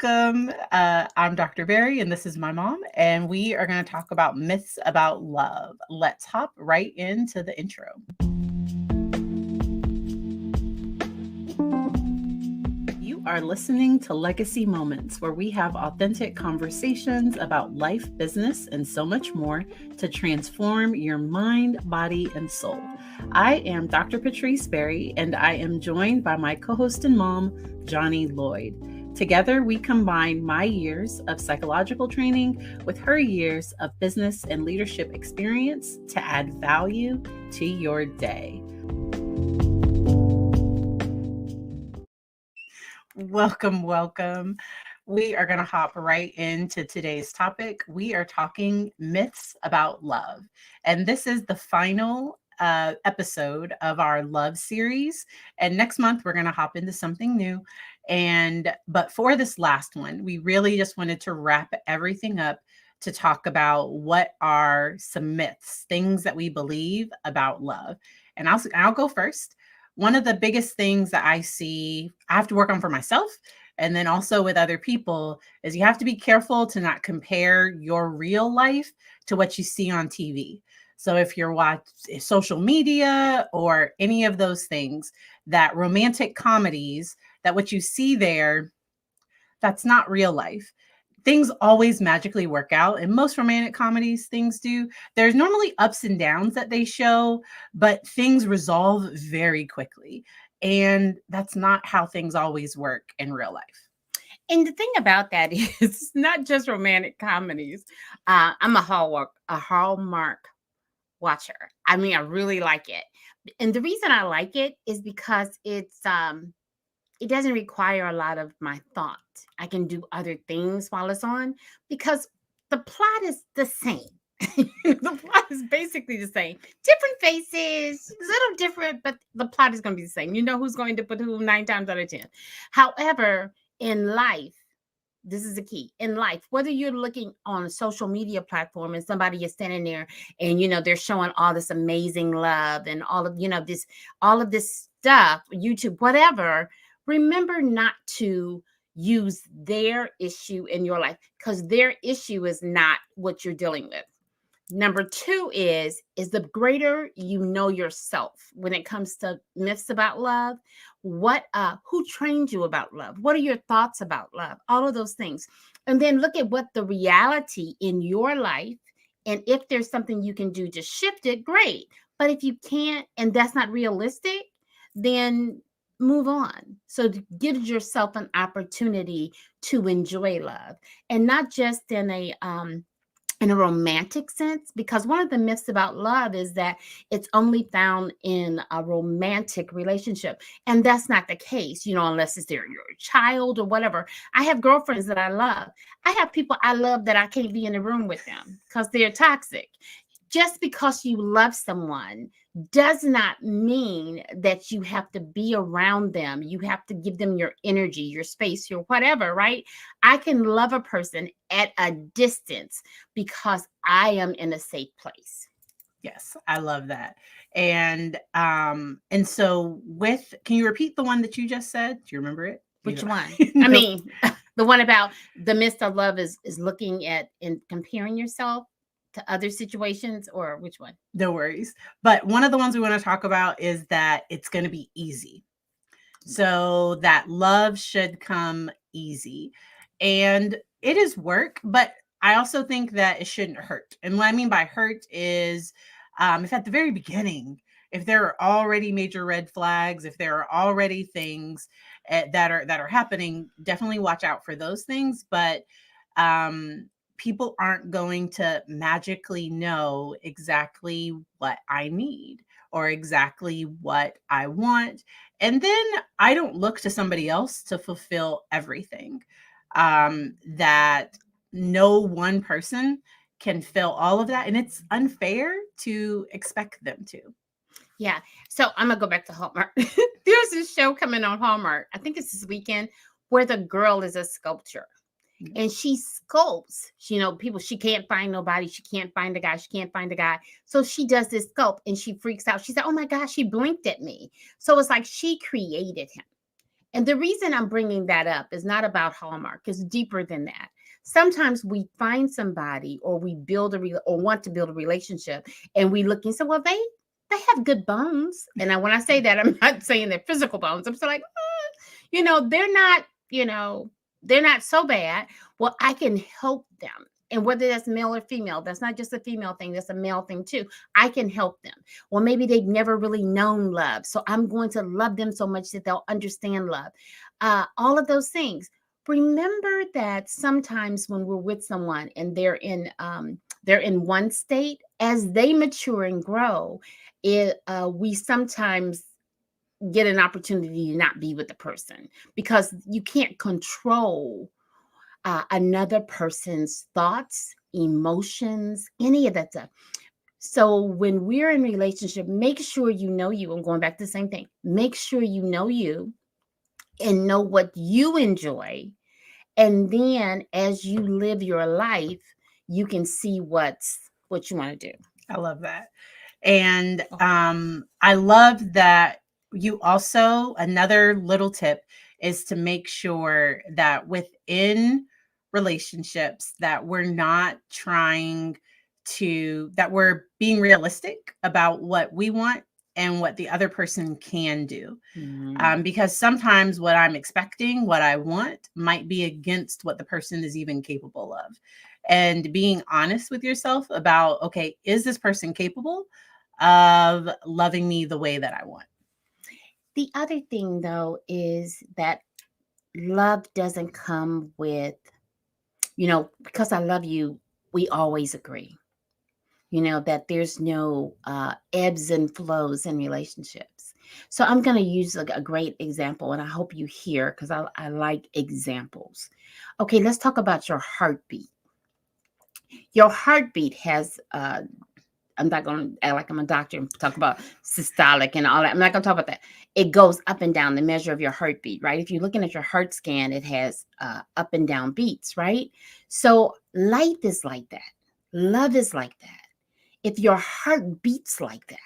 welcome. I'm Dr. Barry, and this is my mom, and we are going to talk about myths about love. Let's hop right into the intro. You are listening to Legacy Moments, where we have authentic conversations about life, business, and so much more to transform your mind, body, and soul. I am Dr. Patrice Berry, and I am joined by my co-host and mom, Johnnie Lloyd. Together, we combine my years of psychological training with her years of business and leadership experience to add value to your day. Welcome. We are going to hop right into today's topic. We are talking myths about love. And this is the final episode of our love series. And next month, we're going to hop into something new. But for this last one, we really just wanted to wrap everything up to talk about what are some myths, things that we believe about love. And I'll go first. One of the biggest things that I see, I have to work on for myself, and then also with other people, is you have to be careful to not compare your real life to what you see on TV. So if you're watching social media or any of those things, that romantic comedies, that what you see there, that's not real life. Things always magically work out. And most romantic comedies, things do. There's normally ups and downs that they show, but things resolve very quickly. And that's not how things always work in real life. And the thing about that is it's not just romantic comedies. I'm a Hallmark watcher. I mean, I really like it. And the reason I like it is because it doesn't require a lot of my thought. I can do other things while it's on because the plot is the same. The plot is basically the same. Different faces, a little different, but the plot is going to be the same. You know who's going to put who 9 times out of 10. However, in life, this is the key. In life, whether you're looking on a social media platform and somebody is standing there and, they're showing all this amazing love and all of this stuff, YouTube, whatever, remember not to use their issue in your life because their issue is not what you're dealing with. Number 2 is the greater you know yourself when it comes to myths about love. Who trained you about love? What are your thoughts about love? All of those things. And then look at what the reality in your life. And if there's something you can do to shift it, great. But if you can't, and that's not realistic, then move on. So give yourself an opportunity to enjoy love, and not just in a romantic sense, because one of the myths about love is that it's only found in a romantic relationship. And that's not the case, unless it's your child or whatever. I have girlfriends that I love. I have people I love that I can't be in the room with them because they're toxic. Just because you love someone does not mean that you have to be around them. You have to give them your energy, your space, your whatever, right? I can love a person at a distance because I am in a safe place. Yes, I love that. And so can you repeat the one that you just said? Do you remember it? Which one? No. I mean, the one about the myth of love is looking at and comparing yourself to other situations, or which one? No worries. But one of the ones we want to talk about is that it's going to be easy. So that love should come easy. And it is work, but I also think that it shouldn't hurt. And what I mean by hurt is if at the very beginning, if there are already major red flags, if there are already things that are happening, definitely watch out for those things. But people aren't going to magically know exactly what I need or exactly what I want. And then I don't look to somebody else to fulfill everything. That no one person can fill all of that. And it's unfair to expect them to. Yeah. So I'm going to go back to Hallmark. There's this show coming on Hallmark. I think it's this weekend, where the girl is a sculptor. And she sculpts, she can't find nobody. She can't find the guy. So she does this sculpt and she freaks out. She said, oh my gosh, she blinked at me. So it's like she created him. And the reason I'm bringing that up is not about Hallmark, it's deeper than that. Sometimes we find somebody or we build or want to build a relationship and we look and say, well, they have good bones. And when I say that, I'm not saying they're physical bones. I'm still like, they're not, they're not so bad. Well, I can help them. And whether that's male or female, that's not just a female thing, that's a male thing too. I can help them. Well, maybe they've never really known love. So I'm going to love them so much that they'll understand love. All of those things. Remember that sometimes when we're with someone and they're in one state, as they mature and grow, we sometimes get an opportunity to not be with the person because you can't control another person's thoughts, emotions, any of that stuff. So when we're in relationship, make sure you know you. I'm going back to the same thing. Make sure you know you and know what you enjoy. And then as you live your life, you can see what you want to do. I love that. And I love that you also, another little tip is to make sure that within relationships that we're not that we're being realistic about what we want and what the other person can do. Because sometimes what I'm expecting, what I want, might be against what the person is even capable of. And being honest with yourself about, okay, is this person capable of loving me the way that I want? The other thing, though, is that love doesn't come with, because I love you, we always agree. That there's no ebbs and flows in relationships. So I'm going to use a great example, and I hope you hear because I like examples. Okay, let's talk about your heartbeat. Your heartbeat has, I'm not going to act like I'm a doctor and talk about systolic and all that. I'm not going to talk about that. It goes up and down, the measure of your heartbeat, right? If you're looking at your heart scan, it has up and down beats, right? So life is like that. Love is like that. If your heart beats like that,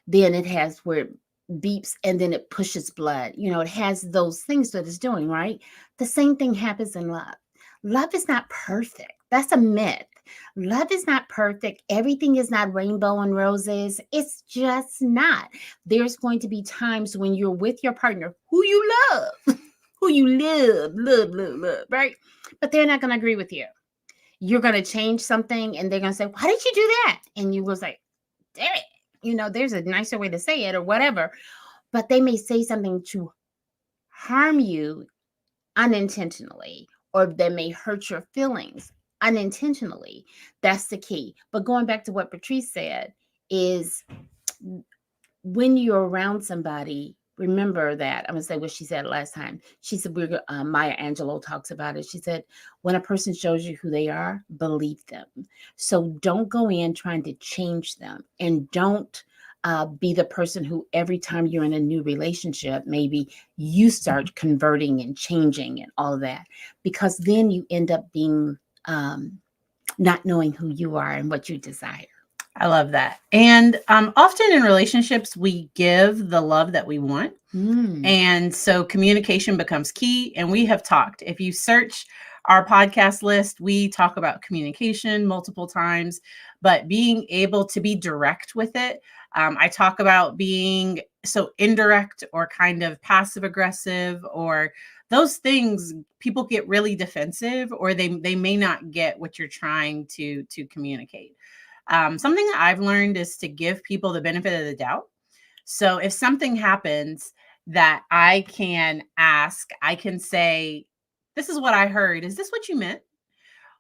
then it has where it beeps and then it pushes blood. It has those things that it's doing, right? The same thing happens in love. Love is not perfect. That's a myth. Love is not perfect. Everything is not rainbow and roses. It's just not. There's going to be times when you're with your partner who you love, who you love, right? But they're not going to agree with you. You're going to change something and they're going to say, why did you do that? And you was like, damn it. There's a nicer way to say it or whatever. But they may say something to harm you unintentionally, or they may hurt your feelings unintentionally. That's the key. But going back to what Patrice said is when you're around somebody, remember that. I'm going to say what she said last time. She said, Maya Angelou talks about it. She said, when a person shows you who they are, believe them. So don't go in trying to change them, and don't be the person who every time you're in a new relationship, maybe you start converting and changing and all of that, because then you end up being not knowing who you are and what you desire. I love that. And often in relationships, we give the love that we want. And so communication becomes key. And we have talked, if you search our podcast list, we talk about communication multiple times, but being able to be direct with it. I talk about being so indirect or kind of passive aggressive, or those things. People get really defensive, or they may not get what you're trying to communicate. Something that I've learned is to give people the benefit of the doubt. So if something happens that I can ask, I can say, this is what I heard. Is this what you meant?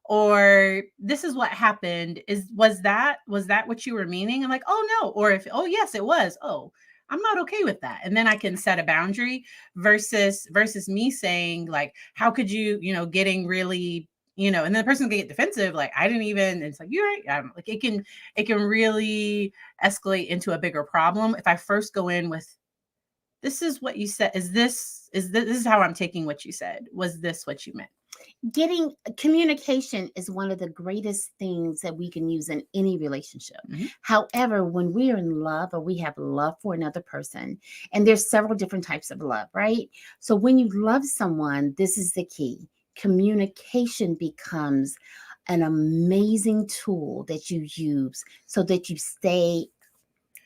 Or this is what happened. Was that what you were meaning? I'm like, oh no. Or oh yes, it was. Oh, I'm not okay with that. And then I can set a boundary versus me saying like, how could you, getting really, and then the person can get defensive. Like, I didn't even, it's like, you're right. Like it can really escalate into a bigger problem. If I first go in with, this is what you said. This is how I'm taking what you said. Was this what you meant? Communication is one of the greatest things that we can use in any relationship. Mhm. However, when we're in love or we have love for another person, and there's several different types of love, right? So when you love someone, this is the key. Communication becomes an amazing tool that you use so that you stay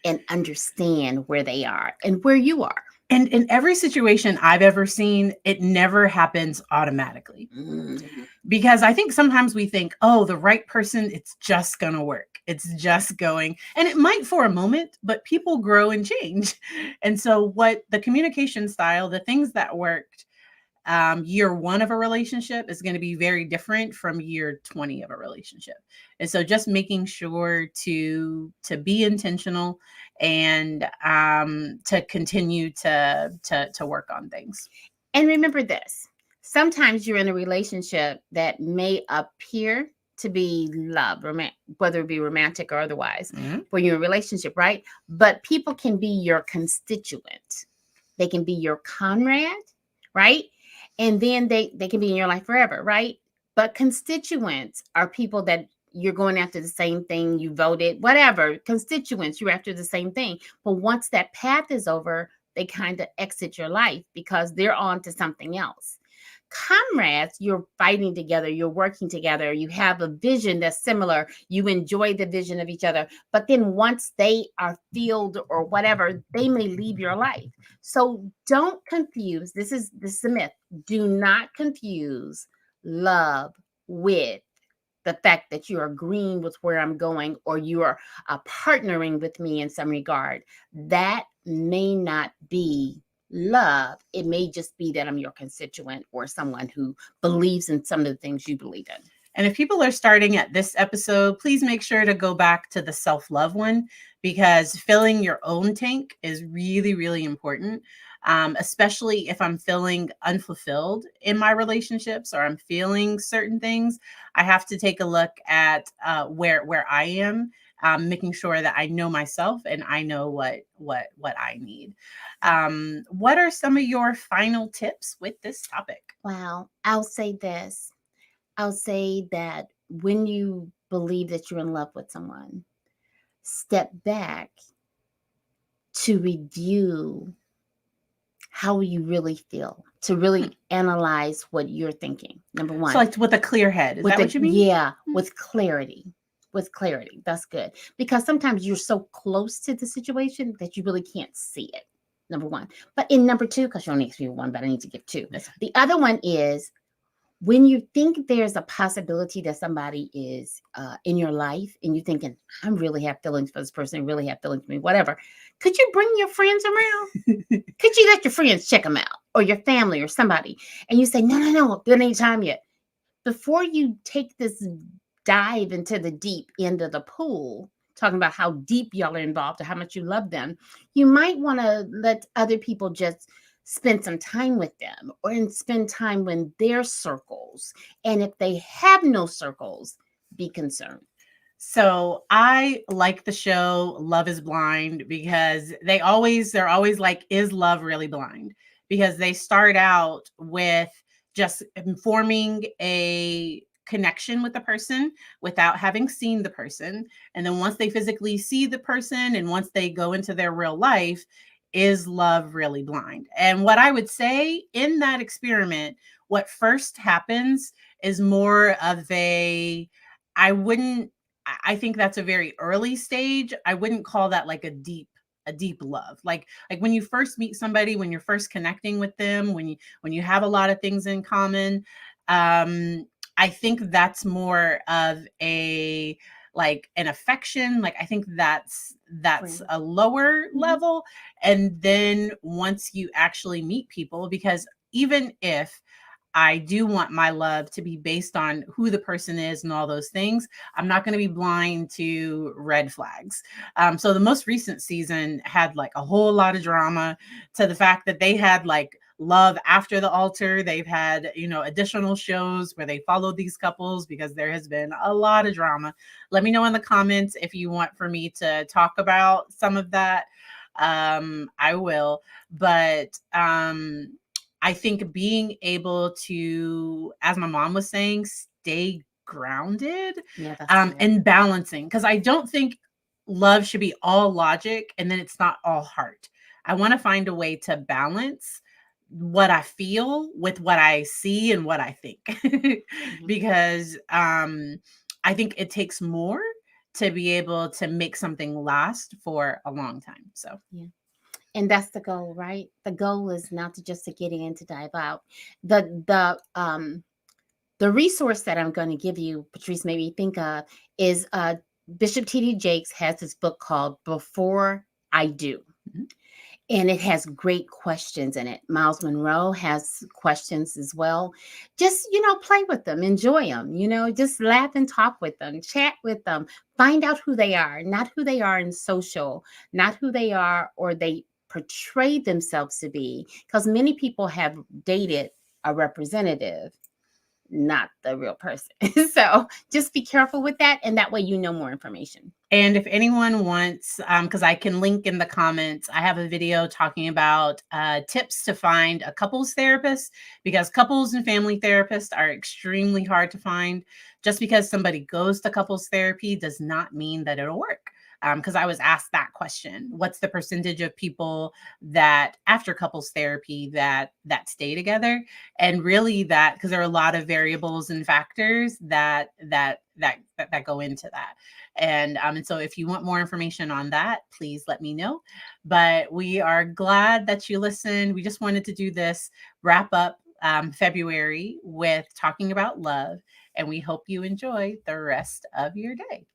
and understand where they are and where you are. And in every situation I've ever seen, it never happens automatically. Mhm. Because I think sometimes we think, oh, the right person, it's just going to work. It's just going. And it might for a moment, but people grow and change. And so, what the communication style, the things that worked year one of a relationship is going to be very different from year 20 of a relationship. And so just making sure to be intentional and to continue to work on things. And remember this, sometimes you're in a relationship that may appear to be love, whether it be romantic or otherwise, Mm-hmm. for your relationship, right? But people can be your constituent. They can be your comrade, right? And then they can be in your life forever, right? But constituents are people that you're going after the same thing, you voted, whatever. Constituents, you're after the same thing. But once that path is over, they kind of exit your life because they're on to something else. Comrades, you're fighting together, you're working together, you have a vision that's similar, you enjoy the vision of each other. But then once they are filled or whatever, they may leave your life. So don't confuse, this is a myth. Do not confuse love with the fact that you're agreeing with where I'm going or you are partnering with me in some regard. That may not be love. It may just be that I'm your constituent or someone who believes in some of the things you believe in. And if people are starting at this episode, please make sure to go back to the self-love one, because filling your own tank is really, really important. Especially if I'm feeling unfulfilled in my relationships or I'm feeling certain things, I have to take a look at where I am, making sure that I know myself and I know what I need. What are some of your final tips with this topic? Well, I'll say this. I'll say that when you believe that you're in love with someone, step back to review how you really feel, to really analyze what you're thinking. Number one. So like with a clear head, is that what you mean? Yeah, with clarity. With clarity. That's good. Because sometimes you're so close to the situation that you really can't see it. Number one. But in number two, because you only give me one, but I need to give two. Yes. The other one is when you think there's a possibility that somebody is in your life and you're thinking, I really have feelings for this person, really have feelings for me, whatever. Could you bring your friends around? Could you let your friends check them out or your family or somebody? And you say, no, there ain't time yet. Before you take this dive into the deep end of the pool, talking about how deep y'all are involved or how much you love them, you might want to let other people just spend some time with them or spend time in their circles. And if they have no circles, be concerned. So I like the show Love is Blind because they're always like, is love really blind? Because they start out with just forming a connection with the person without having seen the person. And then once they physically see the person and once they go into their real life, is love really blind? And what I would say in that experiment, what first happens is more of I think that's a very early stage. I wouldn't call that like a deep love. Like when you first meet somebody, when you're first connecting with them, when you have a lot of things in common, I think that's more of a like an affection. Like I think that's a lower level. And then once you actually meet people, because even if I do want my love to be based on who the person is and all those things, I'm not going to be blind to red flags. So the most recent season had like a whole lot of drama, to the fact that they had like love after the altar. They've had, additional shows where they follow these couples because there has been a lot of drama. Let me know in the comments if you want for me to talk about some of that. I will. But I think being able to, as my mom was saying, stay grounded, Yeah, that's good. and balancing, because I don't think love should be all logic and then it's not all heart. I want to find a way to balance what I feel with what I see and what I think. Mhm. Because I think it takes more to be able to make something last for a long time. So Yeah. And that's the goal, right? The goal is not to just to get in to dive out. The resource that I'm going to give you, Patrice, made me think of is Bishop T.D. Jakes has this book called Before I Do. mhm. And it has great questions in it. Miles Monroe has questions as well. Just, play with them, enjoy them, just laugh and talk with them, chat with them, find out who they are, not who they are in social, not who they are or they portray themselves to be. Because many people have dated a representative, not the real person. So just be careful with that. And that way, more information. And if anyone wants, because I can link in the comments, I have a video talking about tips to find a couples therapist, because couples and family therapists are extremely hard to find. Just because somebody goes to couples therapy does not mean that it'll work. Because I was asked that question: what's the percentage of people that after couples therapy that stay together? And really, that, because there are a lot of variables and factors that go into that. And so if you want more information on that, please let me know. But we are glad that you listened. We just wanted to do this wrap up February with talking about love, and we hope you enjoy the rest of your day.